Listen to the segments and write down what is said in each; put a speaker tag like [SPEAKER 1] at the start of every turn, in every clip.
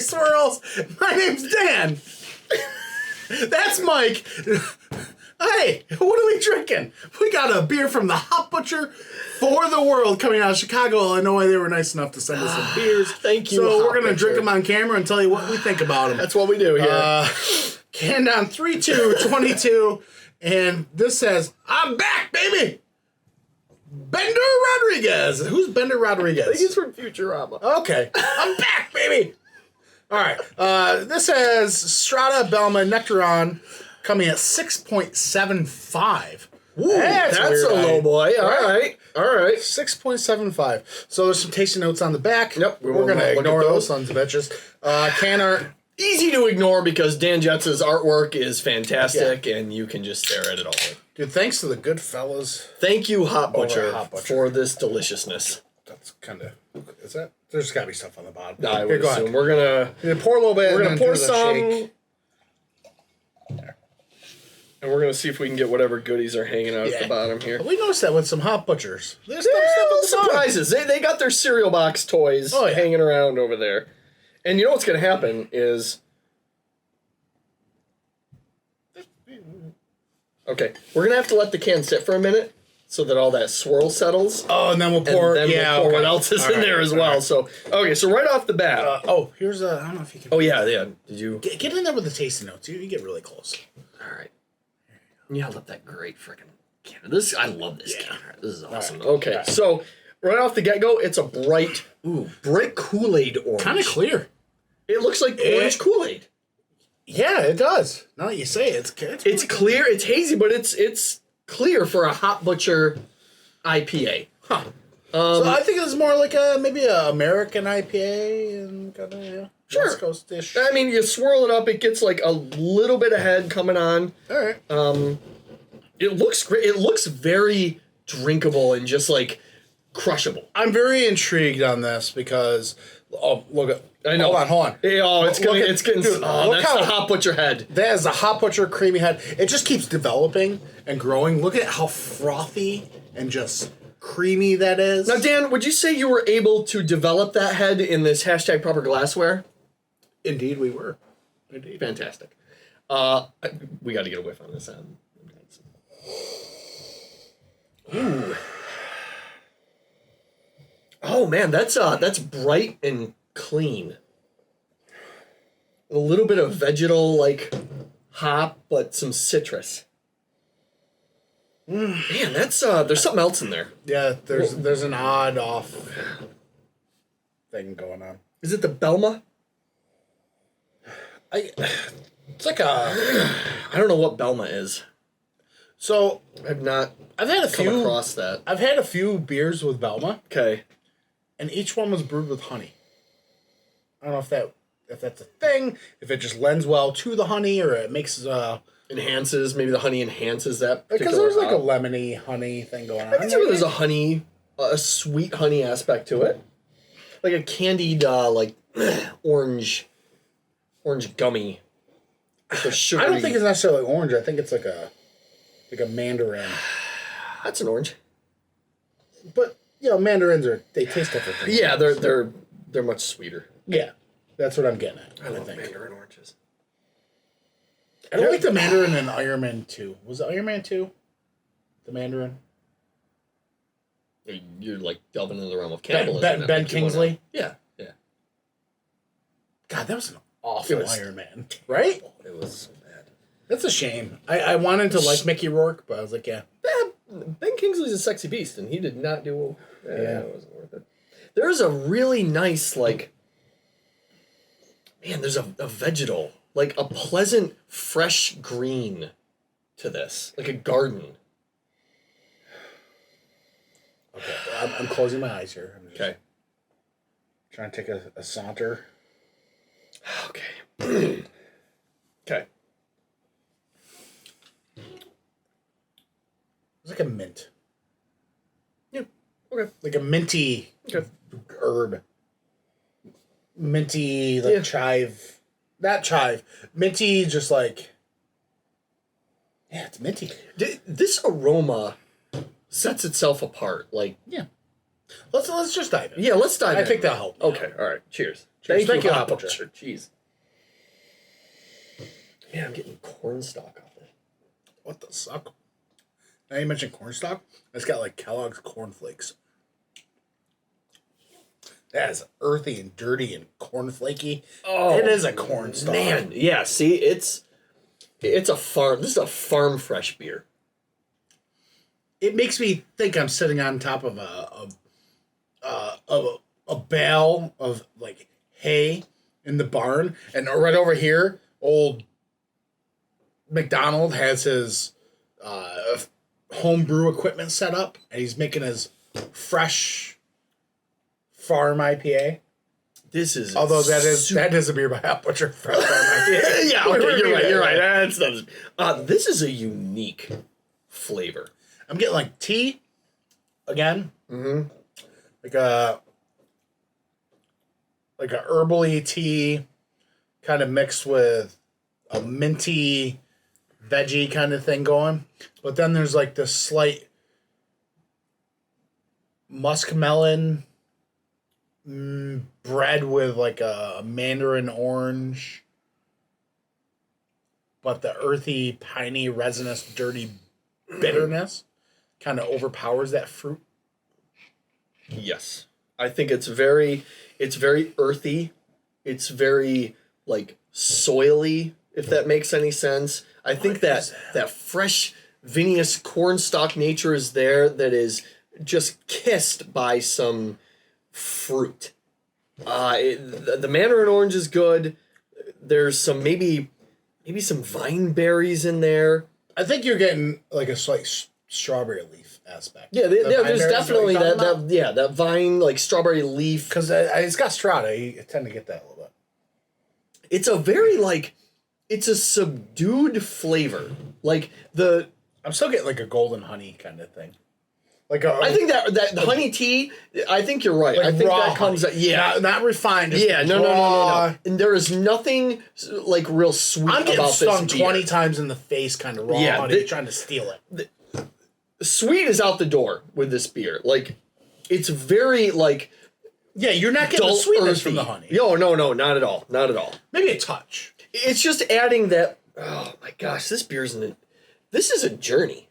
[SPEAKER 1] Swirls. My name's Dan. That's Mike. Hey, what are we drinking? We got a beer from the Hop Butcher for the World coming out of Chicago, Illinois. They were nice enough to send us some beers.
[SPEAKER 2] Thank you.
[SPEAKER 1] So we're going to drink them on camera and tell you what we think about them.
[SPEAKER 2] That's what we do here.
[SPEAKER 1] Canned on 3/2/22. And this says, I'm back, baby. Bender Rodriguez. Who's Bender Rodriguez?
[SPEAKER 2] I think he's from Futurama.
[SPEAKER 1] Okay. I'm back, baby. All right. This says Strata, Belma, Nectaron coming at 6.75.
[SPEAKER 2] Ooh, that's a low boy. All right.
[SPEAKER 1] 6.75. So there's some tasting notes on the back.
[SPEAKER 2] Yep.
[SPEAKER 1] We're going to ignore those sons of bitches. Can art.
[SPEAKER 2] Easy to ignore because Dan Jetz's artwork is fantastic and you can just stare at it all.
[SPEAKER 1] Dude, thanks to the good fellas.
[SPEAKER 2] Thank you, Hop Butcher, for this deliciousness.
[SPEAKER 1] That's kind of... Is that... There's got to be stuff on the bottom.
[SPEAKER 2] No, I would assume. We're going
[SPEAKER 1] to... Pour a little bit.
[SPEAKER 2] We're going to pour some...
[SPEAKER 1] Shake.
[SPEAKER 2] And we're going to see if we can get whatever goodies are hanging out at the bottom here.
[SPEAKER 1] We noticed that with some Hop Butchers. There's
[SPEAKER 2] little surprises. They got their cereal box toys hanging around over there. And you know what's going to happen is... Okay, we're going to have to let the can sit for a minute so that all that swirl settles.
[SPEAKER 1] Oh, and then we'll pour...
[SPEAKER 2] And then we'll pour what else is in there as well. Right. So, okay, so right off the bat...
[SPEAKER 1] here's a... I don't know if you can...
[SPEAKER 2] Oh, yeah. Did you...
[SPEAKER 1] Get in there with the tasting notes. You get really close.
[SPEAKER 2] All right. You held up that great freaking can. I love this can. This is awesome. Right. Okay, so right off the get-go, it's a bright Kool-Aid orange.
[SPEAKER 1] Kind of clear.
[SPEAKER 2] It looks like orange Kool-Aid.
[SPEAKER 1] Yeah, it does. Now that you say it,
[SPEAKER 2] it's clear. It's hazy, but it's clear for a Hop Butcher IPA.
[SPEAKER 1] Huh. So I think it's more like maybe an American IPA and kind of West Coast-ish.
[SPEAKER 2] I mean, you swirl it up, it gets like a little bit of head coming on.
[SPEAKER 1] All right.
[SPEAKER 2] It looks great. It looks very drinkable and just like crushable.
[SPEAKER 1] I'm very intrigued on this because look at.
[SPEAKER 2] I know.
[SPEAKER 1] Hold on.
[SPEAKER 2] It's getting. Dude, that's the Hop Butcher head.
[SPEAKER 1] That is the Hop Butcher creamy head. It just keeps developing and growing. Look at how frothy and just creamy that is.
[SPEAKER 2] Now, Dan, would you say you were able to develop that head in this #proper glassware?
[SPEAKER 1] Indeed, we were. Indeed.
[SPEAKER 2] Fantastic. We got to get a whiff on this end. Ooh. Oh man, that's bright and clean. A little bit of vegetal like hop, but some citrus. Man, that's there's something else in there.
[SPEAKER 1] Yeah, there's an odd off thing going on.
[SPEAKER 2] Is it the Belma?
[SPEAKER 1] It's like I
[SPEAKER 2] don't know what Belma is.
[SPEAKER 1] So
[SPEAKER 2] I've had
[SPEAKER 1] come
[SPEAKER 2] across that.
[SPEAKER 1] I've had a few beers with Belma.
[SPEAKER 2] Okay.
[SPEAKER 1] And each one was brewed with honey. I don't know if that's a thing, if it just lends well to the honey, or it makes
[SPEAKER 2] enhances. Maybe the honey enhances that.
[SPEAKER 1] Because there's like a lemony honey thing going on.
[SPEAKER 2] I can see where there's a sweet honey aspect to it, like a candied like orange gummy.
[SPEAKER 1] I don't think it's necessarily orange. I think it's like a mandarin.
[SPEAKER 2] That's an orange.
[SPEAKER 1] But mandarins they taste different.
[SPEAKER 2] Yeah, they're much sweeter.
[SPEAKER 1] Yeah, that's what I'm getting at.
[SPEAKER 2] I love mandarin oranges.
[SPEAKER 1] I don't like the mandarin in Iron Man 2. Was it Iron Man 2? The mandarin?
[SPEAKER 2] You're like delving into the realm of cannibalism.
[SPEAKER 1] Ben Kingsley?
[SPEAKER 2] Yeah.
[SPEAKER 1] God, that was an awful Iron Man. Right?
[SPEAKER 2] It was so bad.
[SPEAKER 1] That's a shame. I wanted to like Mickey Rourke, but I was like,
[SPEAKER 2] Ben Kingsley's a sexy beast, and he did not do... it wasn't worth it. There's a really nice, there's a vegetal, like a pleasant, fresh green to this, like a garden.
[SPEAKER 1] Okay, I'm closing my eyes here. I'm
[SPEAKER 2] just
[SPEAKER 1] trying to take a saunter.
[SPEAKER 2] Okay. Okay.
[SPEAKER 1] It's like a mint.
[SPEAKER 2] Yeah. Okay.
[SPEAKER 1] Like a minty herb. Minty, chive. Not chive. Minty, just like... Yeah, it's minty.
[SPEAKER 2] This aroma sets itself apart.
[SPEAKER 1] Yeah. Let's just dive in.
[SPEAKER 2] Yeah, let's dive in.
[SPEAKER 1] I think that'll help.
[SPEAKER 2] Okay, all right. Cheers. Thank you,
[SPEAKER 1] Hop
[SPEAKER 2] Hop
[SPEAKER 1] Butcher.
[SPEAKER 2] Butcher. Jeez. Man, I'm getting cornstalk off this.
[SPEAKER 1] What the suck? Now you mentioned cornstalk. It's got like Kellogg's cornflakes. That is earthy and dirty and cornflaky.
[SPEAKER 2] Oh,
[SPEAKER 1] it is a cornstalk.
[SPEAKER 2] Man, yeah. See, it's a farm. This is a farm fresh beer.
[SPEAKER 1] It makes me think I'm sitting on top of a bale of like hay in the barn, and right over here, old McDonald has his homebrew equipment set up, and he's making his fresh farm IPA.
[SPEAKER 2] This is
[SPEAKER 1] that is a beer by Hop Butcher. Fresh farm IPA.
[SPEAKER 2] Yeah, okay, you're right. That's this is a unique flavor.
[SPEAKER 1] I'm getting like tea again.
[SPEAKER 2] Mm-hmm.
[SPEAKER 1] Like a herbally tea, kind of mixed with a minty veggie kind of thing going. But then there's like this slight muskmelon bread with like a mandarin orange. But the earthy, piney, resinous, dirty bitterness kind of overpowers that fruit.
[SPEAKER 2] Yes. I think it's very earthy. It's very like soily, if that makes any sense. I think that fresh vinous cornstalk nature is there that is just kissed by some fruit. The mandarin orange is good. There's some maybe some vine berries in there.
[SPEAKER 1] I think you're getting like a slight strawberry leaf aspect.
[SPEAKER 2] Yeah, there's definitely that vine, like strawberry leaf.
[SPEAKER 1] Because it's got Strata. You tend to get that a little bit.
[SPEAKER 2] It's a very it's a subdued flavor. Like
[SPEAKER 1] I'm still getting like a golden honey kind of thing.
[SPEAKER 2] I think that the honey tea. I think you're right.
[SPEAKER 1] Like
[SPEAKER 2] I think
[SPEAKER 1] raw
[SPEAKER 2] that comes.
[SPEAKER 1] honey. Not refined.
[SPEAKER 2] No. And there is nothing like real sweet
[SPEAKER 1] I'm getting
[SPEAKER 2] about
[SPEAKER 1] stung
[SPEAKER 2] this beer.
[SPEAKER 1] 20 times in the face, kind of raw honey, trying to steal it.
[SPEAKER 2] Sweet is out the door with this beer. Like, it's very like.
[SPEAKER 1] Yeah, you're not getting the sweetness from the honey.
[SPEAKER 2] No, not at all. Not at all.
[SPEAKER 1] Maybe a touch.
[SPEAKER 2] It's just adding that. Oh my gosh, this is a journey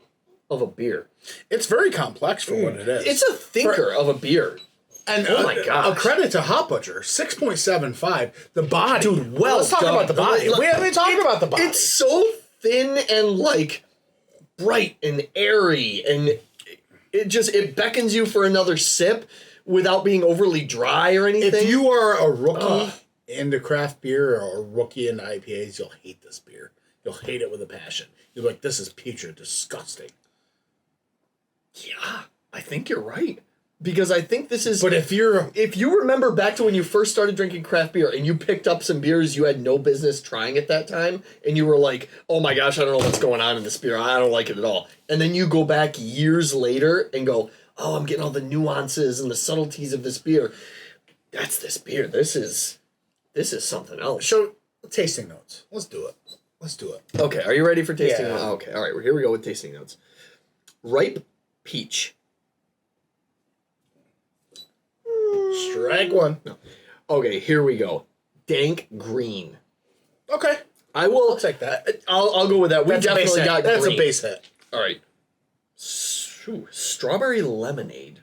[SPEAKER 2] of a beer.
[SPEAKER 1] It's very complex for what it is.
[SPEAKER 2] It's a thinker of a beer.
[SPEAKER 1] And
[SPEAKER 2] oh my gosh.
[SPEAKER 1] A credit to Hop Butcher, 6.75. The body.
[SPEAKER 2] Dude,
[SPEAKER 1] let's talk about the body. We haven't talked about the body.
[SPEAKER 2] It's so thin and like bright and airy, and it beckons you for another sip without being overly dry or anything.
[SPEAKER 1] If you are a rookie into craft beer or a rookie into IPAs, you'll hate this beer. You'll hate it with a passion. You're like, this is putrid, disgusting.
[SPEAKER 2] Yeah, I think you're right. Because I think this is...
[SPEAKER 1] But if
[SPEAKER 2] you remember back to when you first started drinking craft beer and you picked up some beers you had no business trying at that time, and you were like, oh my gosh, I don't know what's going on in this beer. I don't like it at all. And then you go back years later and go, oh, I'm getting all the nuances and the subtleties of this beer. That's this beer. This is something else.
[SPEAKER 1] So, tasting notes. Let's do it.
[SPEAKER 2] Okay, are you ready for tasting
[SPEAKER 1] notes?
[SPEAKER 2] Okay, all right, here we go with tasting notes. Ripe peach.
[SPEAKER 1] Strike one.
[SPEAKER 2] No. Okay, here we go. Dank green.
[SPEAKER 1] Okay.
[SPEAKER 2] I'll
[SPEAKER 1] take that.
[SPEAKER 2] I'll go with that. We definitely got green.
[SPEAKER 1] That's a base hit.
[SPEAKER 2] All right. Strawberry lemonade.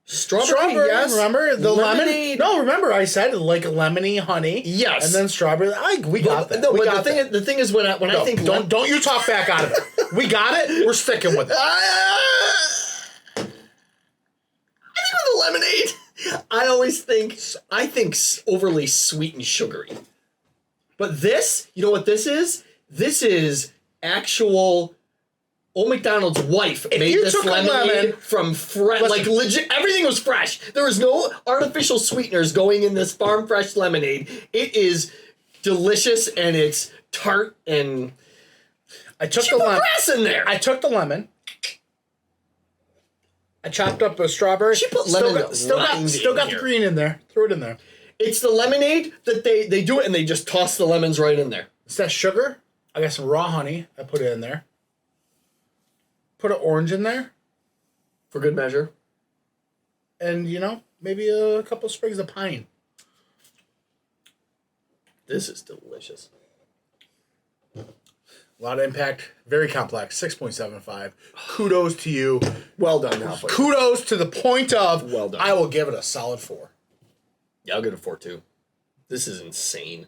[SPEAKER 2] Strawberry, yes.
[SPEAKER 1] Remember the
[SPEAKER 2] lemonade.
[SPEAKER 1] No, remember I said like lemony honey.
[SPEAKER 2] Yes.
[SPEAKER 1] And then strawberry. We got that.
[SPEAKER 2] No, but the thing is when I think
[SPEAKER 1] don't you talk back out of it. We got it. We're sticking with it.
[SPEAKER 2] I think with the lemonade, I think overly sweet and sugary. But this, you know what this is? This is actual. Old McDonald's wife made this lemonade from fresh, like legit. Everything was fresh. There was no artificial sweeteners going in this farm fresh lemonade. It is delicious and it's tart and.
[SPEAKER 1] I took the lemon.
[SPEAKER 2] Grass in there.
[SPEAKER 1] I took the lemon. I chopped up a strawberry.
[SPEAKER 2] She put lemon.
[SPEAKER 1] Still got the green in there. Threw it in there.
[SPEAKER 2] It's the lemonade that they do it and they just toss the lemons right in there.
[SPEAKER 1] It's that sugar. I got some raw honey. I put it in there. Put an orange in there.
[SPEAKER 2] For good measure.
[SPEAKER 1] And, maybe a couple sprigs of pine.
[SPEAKER 2] This is delicious.
[SPEAKER 1] A lot of impact. Very complex. 6.75. Kudos to you.
[SPEAKER 2] Well done, Hop Butcher.
[SPEAKER 1] Kudos to the point of,
[SPEAKER 2] Well done.
[SPEAKER 1] I will give it a solid 4.
[SPEAKER 2] Yeah, I'll give it a 4 too. This is insane.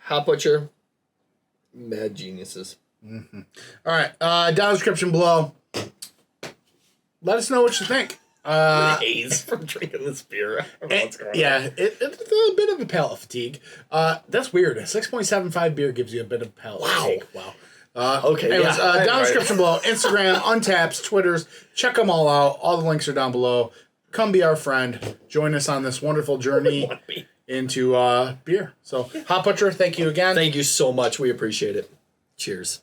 [SPEAKER 2] Hop Butcher. Mad geniuses.
[SPEAKER 1] Mm-hmm. All right. Down in the description below. Let us know what you think.
[SPEAKER 2] Haze from drinking this beer. I don't know what's going on.
[SPEAKER 1] Yeah, it's a bit of a palate fatigue. That's weird. A 6.75 beer gives you a bit of palate fatigue. Wow.
[SPEAKER 2] Okay.
[SPEAKER 1] Anyways,
[SPEAKER 2] yeah,
[SPEAKER 1] down in the
[SPEAKER 2] right.
[SPEAKER 1] description below. Instagram, Untappd, Twitters. Check them all out. All the links are down below. Come be our friend. Join us on this wonderful journey into beer. So, Hop Butcher, thank you again.
[SPEAKER 2] Thank you so much. We appreciate it. Cheers.